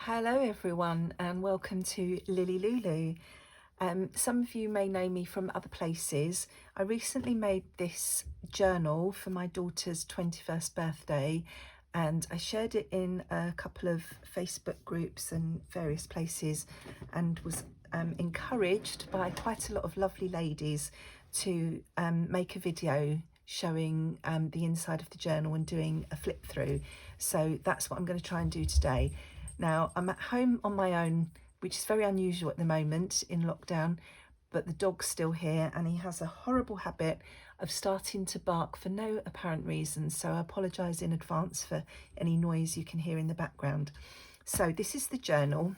Hello everyone and welcome to Lily Lulu. Some of you may know me from other places. I recently made this journal for my daughter's 21st birthday and I shared it in a couple of Facebook groups and various places and was encouraged by quite a lot of lovely ladies to make a video showing the inside of the journal and doing a flip through. So that's what I'm going to try and do today. Now, I'm at home on my own, which is very unusual at the moment in lockdown, but the dog's still here and he has a horrible habit of starting to bark for no apparent reason. So I apologise in advance for any noise you can hear in the background. So this is the journal.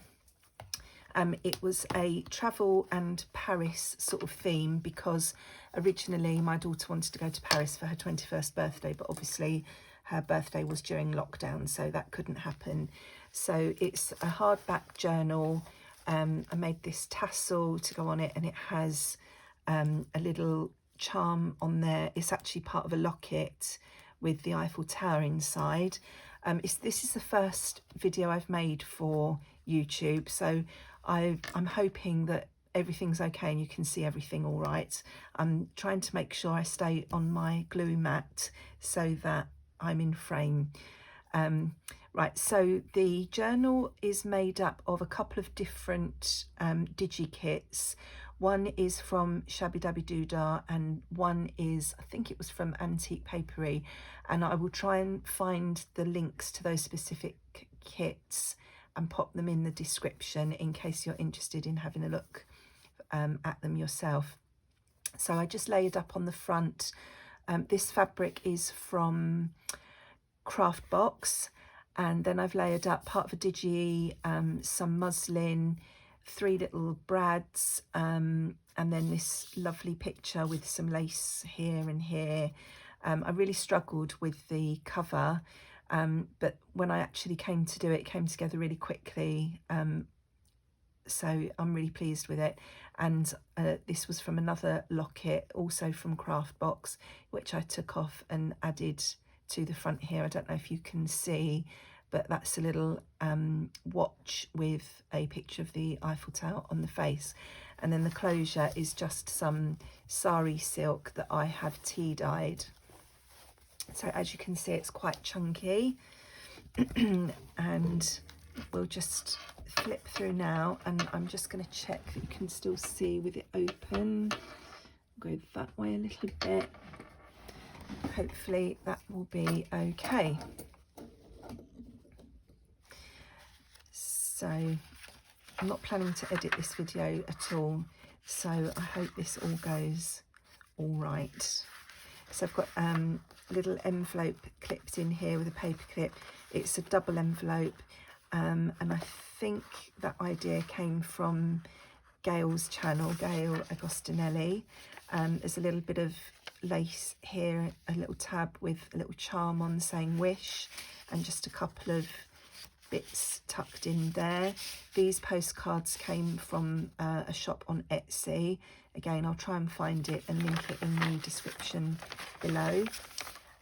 It was a travel and Paris sort of theme because originally my daughter wanted to go to Paris for her 21st birthday, but obviously her birthday was during lockdown, so that couldn't happen. So it's a hardback journal. I made this tassel to go on it and it has a little charm on there. It's actually part of a locket with the Eiffel Tower inside. This is the first video I've made for YouTube, so I'm hoping that everything's okay and you can see everything all right. I'm trying to make sure I stay on my glue mat so that I'm in frame. Right, so the journal is made up of a couple of different digi kits. One is from Shabbydabbydoodah and one is, I think it was from Antique Paperie, and I will try and find the links to those specific kits and pop them in the description in case you're interested in having a look at them yourself. So I just layered up on the front. This fabric is from Craft Box, and then I've layered up part of a digi, some muslin, 3 little brads, and then this lovely picture with some lace here and here. I really struggled with the cover, but when I actually came to do it, it came together really quickly, so I'm really pleased with it. And this was from another locket, also from Craft Box, which I took off and added to the front here. I don't know if you can see, but that's a little watch with a picture of the Eiffel Tower on the face. And then the closure is just some sari silk that I had tea dyed. So as you can see, it's quite chunky. And we'll just flip through now, and I'm just going to check that you can still see with it open. Go that way a little bit. Hopefully that will be okay. So I'm not planning to edit this video at all, so I hope this all goes all right. So I've got little envelope clips in here with a paper clip. It's a double envelope, and I think that idea came from Gayle's channel, Gayle Agostinelli. There's a little bit of lace here, a little tab with a little charm on saying wish, and just a couple of bits tucked in there. These postcards came from a shop on Etsy. Again, I'll try and find it and link it in the description below.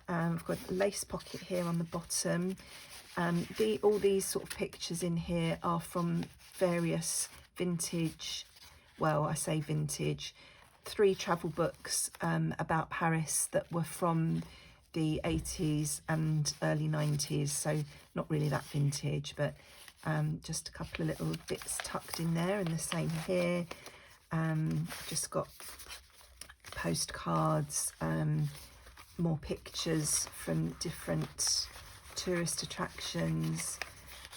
I've got a lace pocket here on the bottom. All these sort of pictures in here are from various vintage, well, I say vintage, 3 travel books about Paris that were from the 80s and early 90s, so not really that vintage, but just a couple of little bits tucked in there, and the same here. Just got postcards, more pictures from different tourist attractions,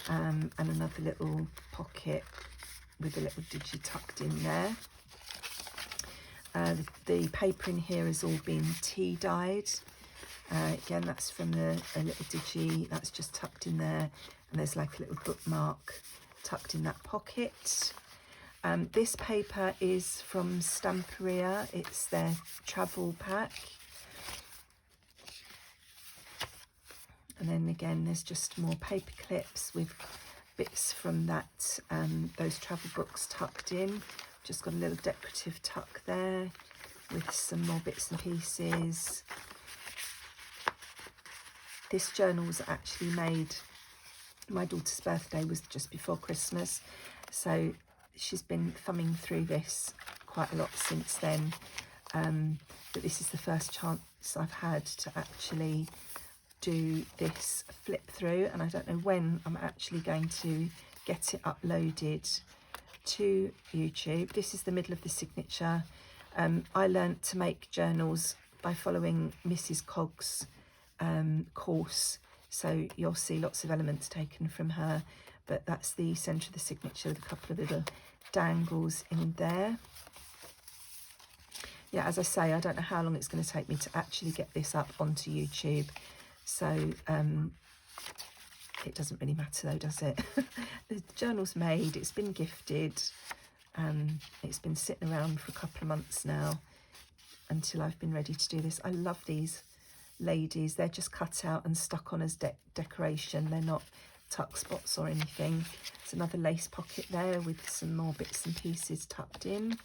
and another little pocket with a little digi tucked in there. The paper in here has all been tea dyed. Again, that's from a little digi that's just tucked in there, and there's like a little bookmark tucked in that pocket. This paper is from Stamperia. It's their travel pack. And then again, there's just more paper clips with bits from that, those travel books tucked in. Just got a little decorative tuck there with some more bits and pieces. This journal was actually made My daughter's birthday was just before Christmas, so she's been thumbing through this quite a lot since then, but this is the first chance I've had to actually do this flip through, and I don't know when I'm actually going to get it uploaded to YouTube. This is the middle of the signature. I learnt to make journals by following Mrs. Cogg's course, so you'll see lots of elements taken from her, but that's the centre of the signature with a couple of little dangles in there. Yeah, as I say, I don't know how long it's going to take me to actually get this up onto YouTube, so it doesn't really matter though, does it? The journal's made, it's been gifted, it's been sitting around for a couple of months now until I've been ready to do this. I love these ladies. They're just cut out and stuck on as decoration. They're not tuck spots or anything. There's another lace pocket there with some more bits and pieces tucked in.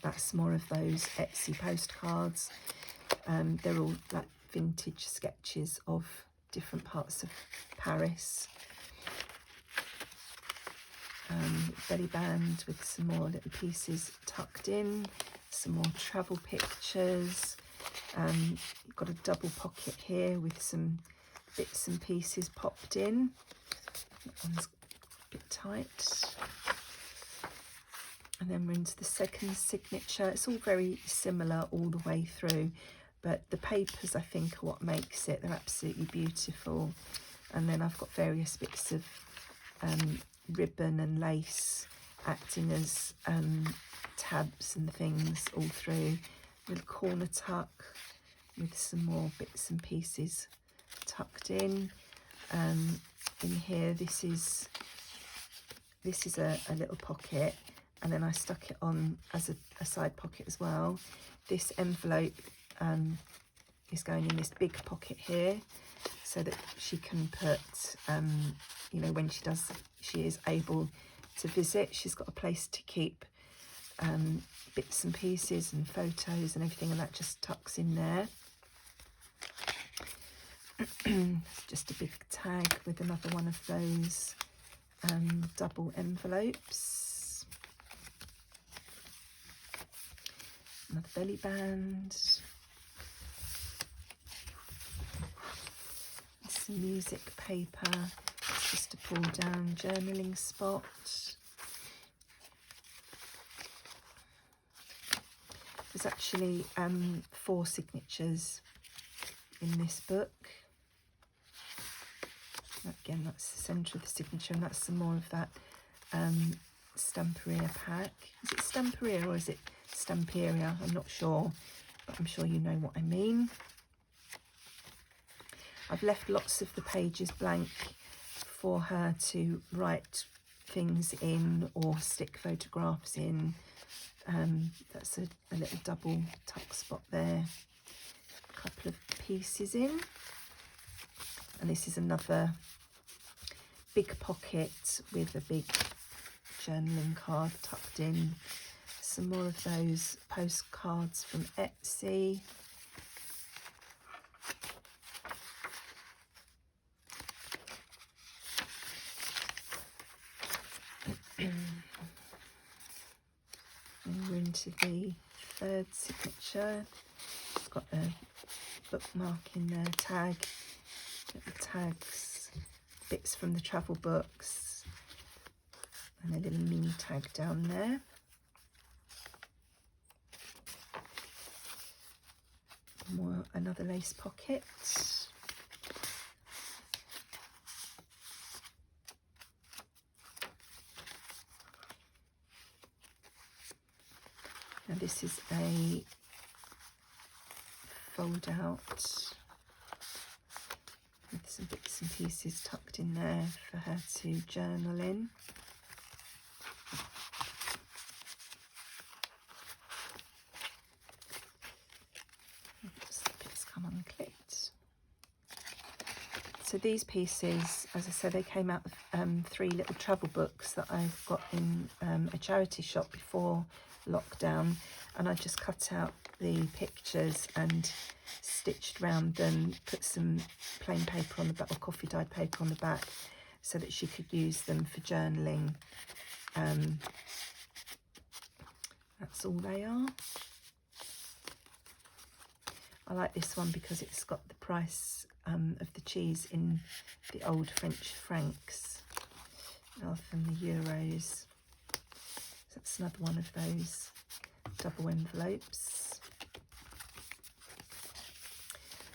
That's more of those Etsy postcards. They're all like vintage sketches of different parts of Paris. Belly band with some more little pieces tucked in, some more travel pictures. You've got a double pocket here with some bits and pieces popped in. That one's a bit tight. And then we're into the second signature. It's all very similar all the way through, but the papers, I think, are what makes it. They're absolutely beautiful. And then I've got various bits of ribbon and lace acting as tabs and things all through. Little corner tuck with some more bits and pieces tucked in. In here, this is a little pocket, and then I stuck it on as a side pocket as well. This envelope is going in this big pocket here, so that she can put, you know, when she is able to visit, she's got a place to keep bits and pieces and photos and everything, and that just tucks in there. It's just a big tag with another one of those double envelopes. Another belly band. Some music paper. It's just a pull down journaling spot. There's actually 4 signatures in this book. Again, that's the centre of the signature, and that's some more of that Stamperia pack. Is it Stamperia or is it Stamperia? I'm not sure, but I'm sure you know what I mean. I've left lots of the pages blank for her to write things in or stick photographs in. That's a little double tuck spot there. A couple of pieces in. And this is another big pocket with a big journaling card tucked in. Some more of those postcards from Etsy. And we're into the third signature. It's got a bookmark in there, tag. Little tags, bits from the travel books, and a little mini tag down there. Another lace pocket. And this is a fold out with some bits and pieces tucked in there for her to journal in. Oops, the bits come unclipped. So these pieces, as I said, they came out of 3 little travel books that I've got in a charity shop before lockdown, and I just cut out the pictures and stitched round them, put some plain paper on the back, or coffee dyed paper on the back, so that she could use them for journaling. That's all they are. I like this one because it's got the price of the cheese in the old French francs rather than the euros. So that's another one of those double envelopes.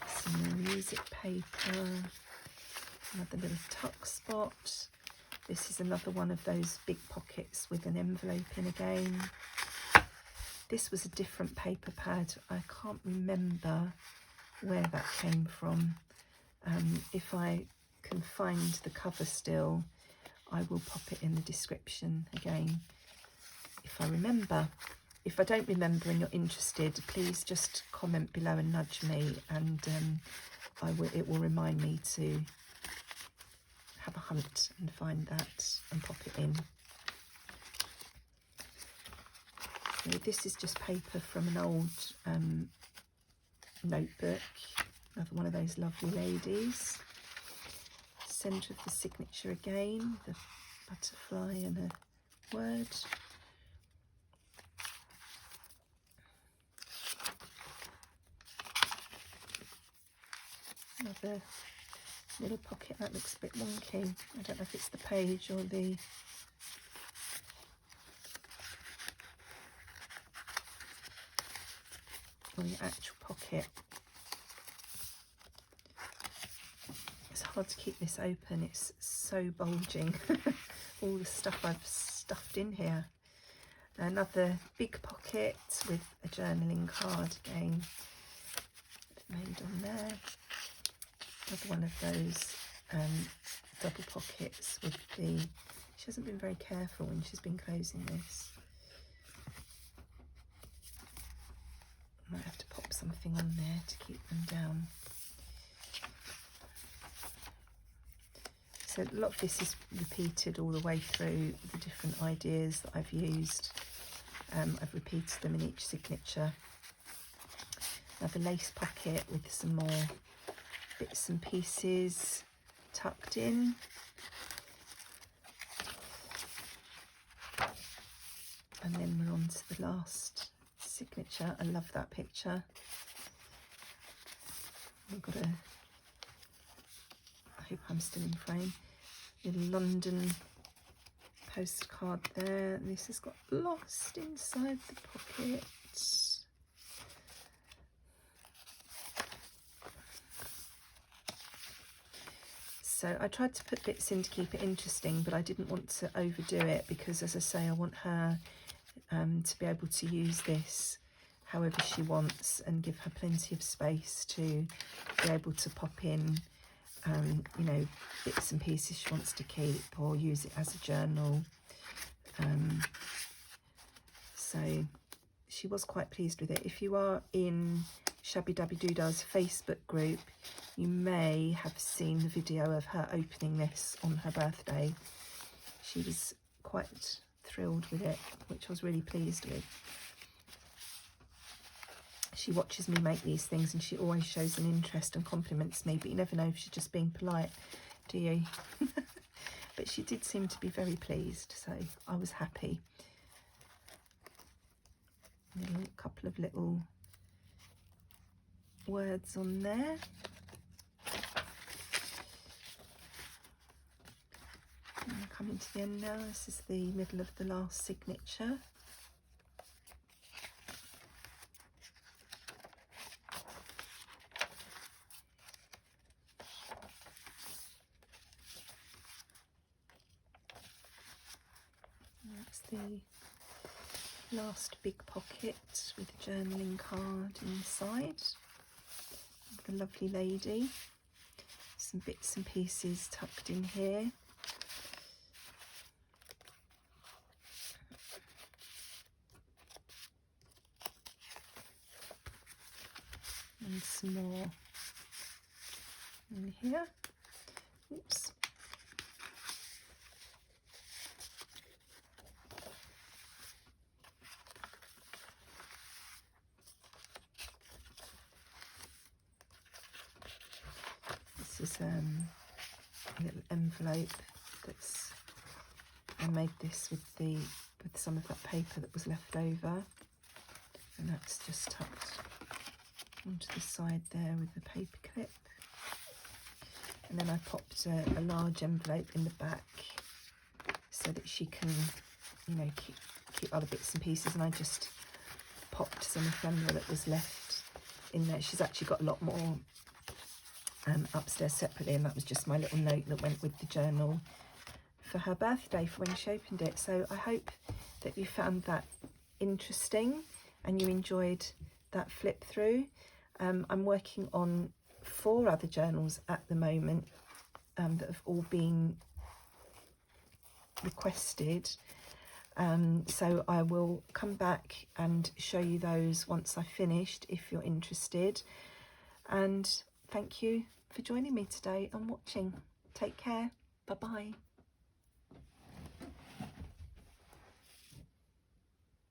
Some more music paper, another little tuck spot. This is another one of those big pockets with an envelope in again. This was a different paper pad. I can't remember where that came from. If I can find the cover still, I will pop it in the description again if I remember. If I don't remember and you're interested, please just comment below and nudge me, and it will remind me to have a hunt and find that and pop it in. So this is just paper from an old notebook, another one of those lovely ladies. Centre of the signature again, the butterfly and a word. Another little pocket that looks a bit wonky. I don't know if it's the page or the actual pocket. It's hard to keep this open, it's so bulging. All the stuff I've stuffed in here. Another big pocket with a journaling card again made on there. Another one of those double pockets with the, she hasn't been very careful when she's been closing this. Might have to pop something on there to keep them down. So a lot of this is repeated all the way through, the different ideas that I've used. I've repeated them in each signature. Another lace pocket with some more bits and pieces tucked in. And then we're on to the last signature. I love that picture. We've got a, I hope I'm still in frame, little London postcard there. This has got lost inside the pocket. So I tried to put bits in to keep it interesting, but I didn't want to overdo it because, as I say, I want her to be able to use this however she wants and give her plenty of space to be able to pop in, you know, bits and pieces she wants to keep or use it as a journal. So she was quite pleased with it. If you are in Shabbydabbydooddah's Facebook group, you may have seen the video of her opening this on her birthday. She was quite thrilled with it, which I was really pleased with. She watches me make these things and she always shows an interest and compliments me, but you never know if she's just being polite, do you? But she did seem to be very pleased, so I was happy. A couple of little words on there. I'm coming to the end now. This is the middle of the last signature. That's the last big pocket with a journaling card inside. The lovely lady. Some bits and pieces tucked in here. And some more in here. Oops. envelope I made this with some of that paper that was left over, and that's just tucked onto the side there with the paper clip. And then I popped a large envelope in the back so that she can, you know, keep other bits and pieces, and I just popped some ephemera that was left in there. She's actually got a lot more upstairs separately, and that was just my little note that went with the journal for her birthday for when she opened it. So I hope that you found that interesting and you enjoyed that flip through. I'm working on 4 other journals at the moment that have all been requested. So I will come back and show you those once I've finished if you're interested. And thank you for joining me today and watching. Take care. Bye bye.